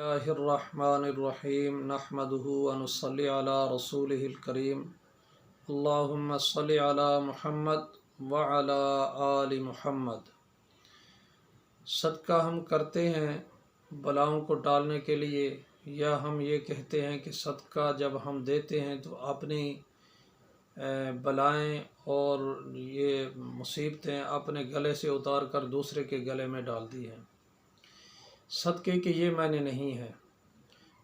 اللہ الرحمن الرحیم نحمدہ ونصلی علی رسولہ الکریم اللہم صلی علی محمد وعلی آل محمد۔ صدقہ ہم کرتے ہیں بلاؤں کو ٹالنے کے لیے، یا ہم یہ کہتے ہیں کہ صدقہ جب ہم دیتے ہیں تو اپنی بلائیں اور یہ مصیبتیں اپنے گلے سے اتار کر دوسرے کے گلے میں ڈالتی ہیں۔ صدقے کے یہ معنی نہیں ہے۔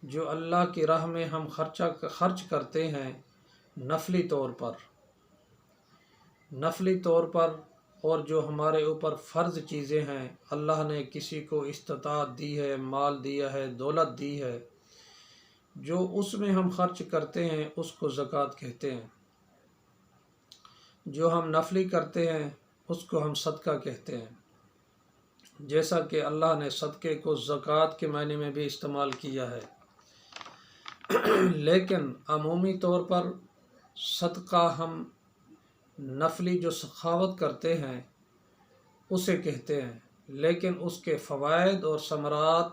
جو اللہ کی راہ میں ہم خرچ کرتے ہیں نفلی طور پر اور جو ہمارے اوپر فرض چیزیں ہیں، اللہ نے کسی کو استطاعت دی ہے، مال دیا ہے، دولت دی ہے، جو اس میں ہم خرچ کرتے ہیں اس کو زکوٰۃ کہتے ہیں۔ جو ہم نفلی کرتے ہیں اس کو ہم صدقہ کہتے ہیں، جیسا کہ اللہ نے صدقے کو زکوٰۃ کے معنی میں بھی استعمال کیا ہے۔ لیکن عمومی طور پر صدقہ ہم نفلی جو سخاوت کرتے ہیں اسے کہتے ہیں، لیکن اس کے فوائد اور ثمرات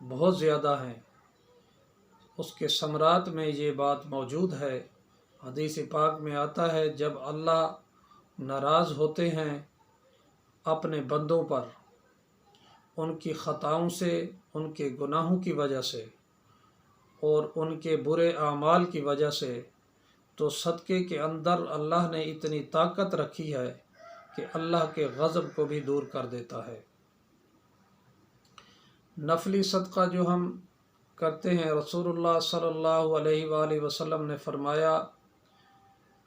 بہت زیادہ ہیں۔ اس کے ثمرات میں یہ بات موجود ہے، حدیث پاک میں آتا ہے جب اللہ ناراض ہوتے ہیں اپنے بندوں پر ان کی خطاؤں سے، ان کے گناہوں کی وجہ سے اور ان کے برے اعمال کی وجہ سے، تو صدقے کے اندر اللہ نے اتنی طاقت رکھی ہے کہ اللہ کے غضب کو بھی دور کر دیتا ہے۔ نفلی صدقہ جو ہم کرتے ہیں، رسول اللہ صلی اللہ علیہ وآلہ وسلم نے فرمایا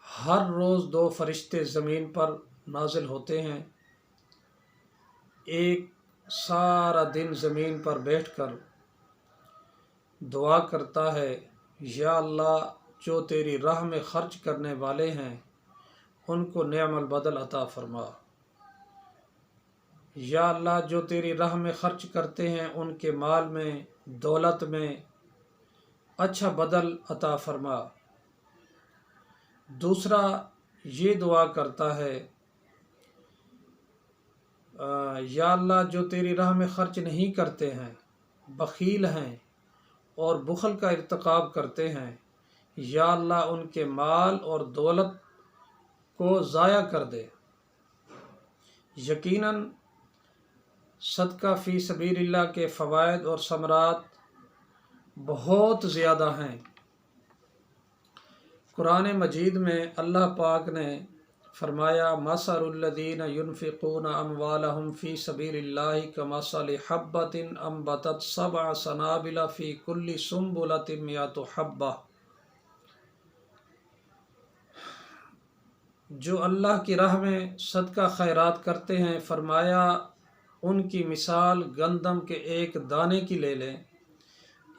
ہر روز 2 فرشتے زمین پر نازل ہوتے ہیں، ایک سارا دن زمین پر بیٹھ کر دعا کرتا ہے، یا اللہ جو تیری راہ میں خرچ کرنے والے ہیں ان کو نعم البدل عطا فرما، یا اللہ جو تیری راہ میں خرچ کرتے ہیں ان کے مال میں، دولت میں اچھا بدل عطا فرما۔ دوسرا یہ دعا کرتا ہے، یا اللہ جو تیری راہ میں خرچ نہیں کرتے ہیں، بخیل ہیں اور بخل کا ارتکاب کرتے ہیں، یا اللہ ان کے مال اور دولت کو ضائع کر دے۔ یقیناً صدقہ فی سبیل اللہ کے فوائد اور ثمرات بہت زیادہ ہیں۔ قرآن مجید میں اللہ پاک نے فرمایا مثل الذین ينفقون اموالهم فی سبیل اللہ کمثل حبۃ انبتت 7 سنابل فی کل سنبلۃ 100 حبۃ۔ جو اللہ کی راہ میں صدقہ خیرات کرتے ہیں، فرمایا ان کی مثال گندم کے ایک دانے کی لے لیں۔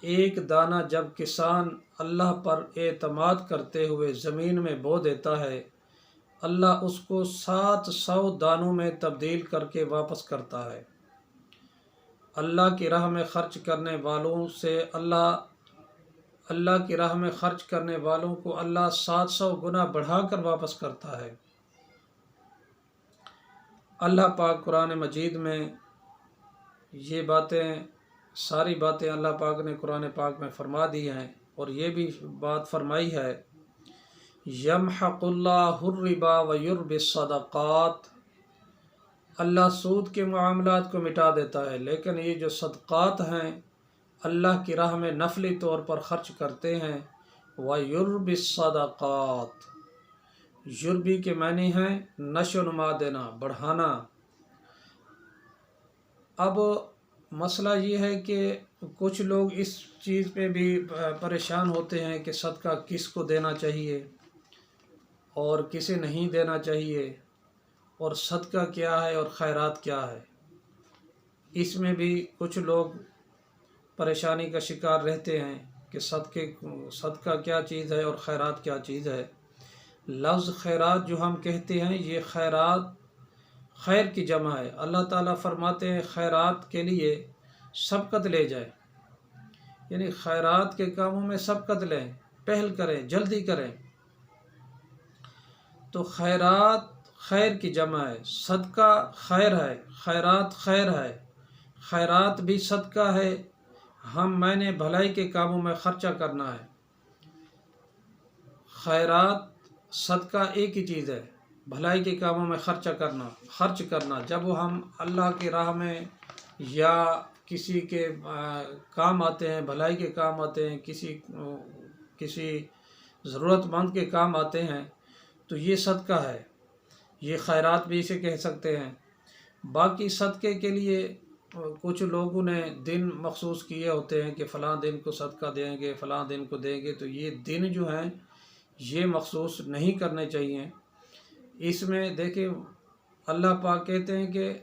ایک دانہ جب کسان اللہ پر اعتماد کرتے ہوئے زمین میں بو دیتا ہے، اللہ اس کو 700 دانوں میں تبدیل کر کے واپس کرتا ہے۔ اللہ کی راہ میں خرچ کرنے والوں سے اللہ کی راہ میں خرچ کرنے والوں کو اللہ 700 گنا بڑھا کر واپس کرتا ہے۔ اللہ پاک قرآن مجید میں یہ ساری باتیں اللہ پاک نے قرآن پاک میں فرما دی ہیں، اور یہ بھی بات فرمائی ہے یمحق اللہ الربا ویربی الصدقات۔ اللہ سود کے معاملات کو مٹا دیتا ہے، لیکن یہ جو صدقات ہیں اللہ کی راہ میں نفلی طور پر خرچ کرتے ہیں، ویربی الصدقات، یربی کے معنی ہیں نشو و نما دینا، بڑھانا۔ اب مسئلہ یہ ہے کہ کچھ لوگ اس چیز پہ بھی پریشان ہوتے ہیں کہ صدقہ کس کو دینا چاہیے اور کسے نہیں دینا چاہیے، اور صدقہ کیا ہے اور خیرات کیا ہے۔ اس میں بھی کچھ لوگ پریشانی کا شکار رہتے ہیں کہ صدقہ کیا چیز ہے اور خیرات کیا چیز ہے۔ لفظ خیرات جو ہم کہتے ہیں، یہ خیرات خیر کی جمع ہے۔ اللہ تعالیٰ فرماتے ہیں خیرات کے لیے سبقت لے جائیں، یعنی خیرات کے کاموں میں سبقت لیں، پہل کریں، جلدی کریں۔ تو خیرات خیر کی جمع ہے، صدقہ خیر ہے، خیرات خیر ہے، خیرات بھی صدقہ ہے، میں نے بھلائی کے کاموں میں خرچہ کرنا ہے۔ خیرات صدقہ ایک ہی چیز ہے، بھلائی کے کاموں میں خرچ کرنا۔ جب وہ ہم اللہ کی راہ میں یا کسی کے کام آتے ہیں، بھلائی کے کام آتے ہیں، کسی ضرورت مند کے کام آتے ہیں، تو یہ صدقہ ہے، یہ خیرات بھی اسے کہہ سکتے ہیں۔ باقی صدقے کے لیے کچھ لوگوں نے دن مخصوص کیے ہوتے ہیں کہ فلاں دن کو صدقہ دیں گے، فلاں دن کو دیں گے، تو یہ دن جو ہیں یہ مخصوص نہیں کرنے چاہیے۔ اس میں دیکھیں اللہ پاک کہتے ہیں کہ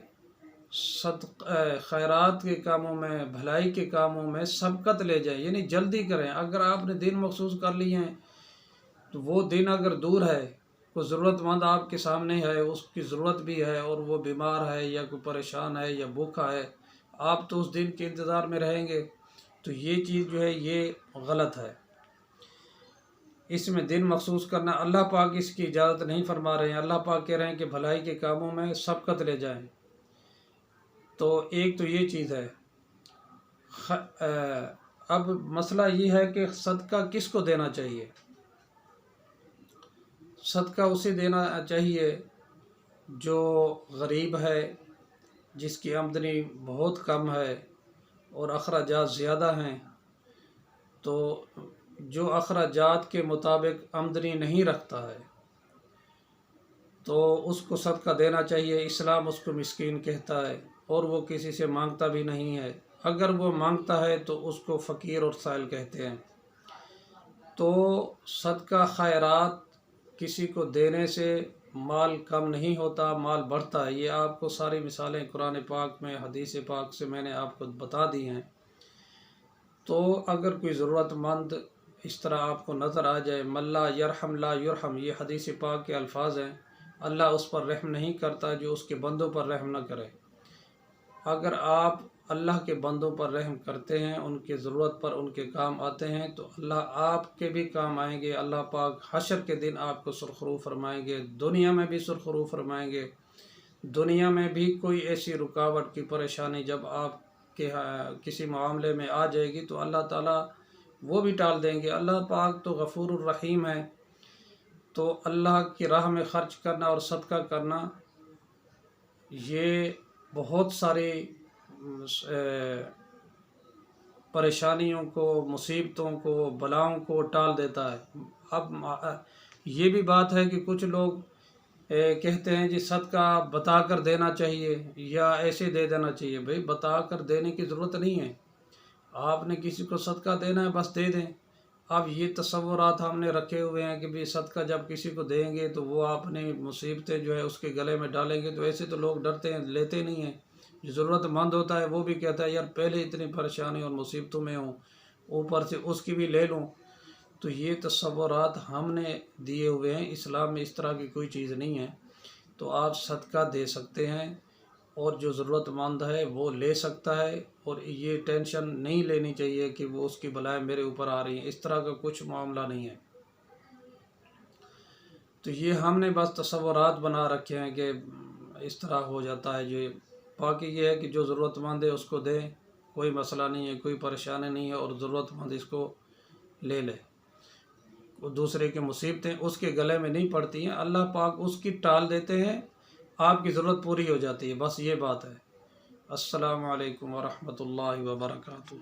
خیرات کے کاموں میں، بھلائی کے کاموں میں سبقت لے جائیں، یعنی جلدی کریں۔ اگر آپ نے دن مخصوص کر لیے ہیں تو وہ دن اگر دور ہے، کوئی ضرورت مند آپ کے سامنے ہے، اس کی ضرورت بھی ہے اور وہ بیمار ہے یا کوئی پریشان ہے یا بھوکا ہے، آپ تو اس دن کے انتظار میں رہیں گے، تو یہ چیز جو ہے یہ غلط ہے۔ اس میں دن مخصوص کرنا اللہ پاک اس کی اجازت نہیں فرما رہے ہیں۔ اللہ پاک کہہ رہے ہیں کہ بھلائی کے کاموں میں سبقت لے جائیں۔ تو ایک تو یہ چیز ہے۔ اب مسئلہ یہ ہے کہ صدقہ کس کو دینا چاہیے؟ صدقہ اسے دینا چاہیے جو غریب ہے، جس کی آمدنی بہت کم ہے اور اخراجات زیادہ ہیں۔ تو جو اخراجات کے مطابق آمدنی نہیں رکھتا ہے تو اس کو صدقہ دینا چاہیے۔ اسلام اس کو مسکین کہتا ہے اور وہ کسی سے مانگتا بھی نہیں ہے۔ اگر وہ مانگتا ہے تو اس کو فقیر اور سائل کہتے ہیں۔ تو صدقہ خیرات کسی کو دینے سے مال کم نہیں ہوتا، مال بڑھتا ہے۔ یہ آپ کو ساری مثالیں قرآن پاک میں، حدیث پاک سے میں نے آپ کو بتا دی ہیں۔ تو اگر کوئی ضرورت مند اس طرح آپ کو نظر آ جائے، من لا یرحم لا یرحم، یہ حدیث پاک کے الفاظ ہیں، اللہ اس پر رحم نہیں کرتا جو اس کے بندوں پر رحم نہ کرے۔ اگر آپ اللہ کے بندوں پر رحم کرتے ہیں، ان کے ضرورت پر ان کے کام آتے ہیں، تو اللہ آپ کے بھی کام آئیں گے۔ اللہ پاک حشر کے دن آپ کو سرخرو فرمائیں گے، دنیا میں بھی سرخرو فرمائیں گے۔ دنیا میں بھی کوئی ایسی رکاوٹ کی پریشانی جب آپ کے کسی معاملے میں آ جائے گی تو اللہ تعالیٰ وہ بھی ٹال دیں گے۔ اللہ پاک تو غفور الرحیم ہے۔ تو اللہ کی راہ میں خرچ کرنا اور صدقہ کرنا یہ بہت ساری پریشانیوں کو، مصیبتوں کو، بلاؤں کو ٹال دیتا ہے۔ اب یہ بھی بات ہے کہ کچھ لوگ کہتے ہیں جی صدقہ بتا کر دینا چاہیے یا ایسے دے دینا چاہیے۔ بھئی بتا کر دینے کی ضرورت نہیں ہے، آپ نے کسی کو صدقہ دینا ہے بس دے دیں۔ اب یہ تصورات ہم نے رکھے ہوئے ہیں کہ بھی صدقہ جب کسی کو دیں گے تو وہ اپنی مصیبتیں جو ہے اس کے گلے میں ڈالیں گے، تو ایسے تو لوگ ڈرتے ہیں، لیتے نہیں ہیں۔ جو ضرورت مند ہوتا ہے وہ بھی کہتا ہے یار پہلے اتنی پریشانی اور مصیبتوں میں ہوں، اوپر سے اس کی بھی لے لوں۔ تو یہ تصورات ہم نے دیے ہوئے ہیں، اسلام میں اس طرح کی کوئی چیز نہیں ہے۔ تو آپ صدقہ دے سکتے ہیں اور جو ضرورت مند ہے وہ لے سکتا ہے، اور یہ ٹینشن نہیں لینی چاہیے کہ وہ اس کی بلائیں میرے اوپر آ رہی ہیں، اس طرح کا کچھ معاملہ نہیں ہے۔ تو یہ ہم نے بس تصورات بنا رکھے ہیں کہ اس طرح ہو جاتا ہے۔ جو باقی یہ ہے کہ جو ضرورت مند ہے اس کو دیں، کوئی مسئلہ نہیں ہے، کوئی پریشانی نہیں ہے، اور ضرورت مند اس کو لے لے۔ دوسرے کی مصیبتیں اس کے گلے میں نہیں پڑتی ہیں، اللہ پاک اس کی ٹال دیتے ہیں، آپ کی ضرورت پوری ہو جاتی ہے، بس یہ بات ہے۔ السلام علیکم ورحمۃ اللہ وبرکاتہ۔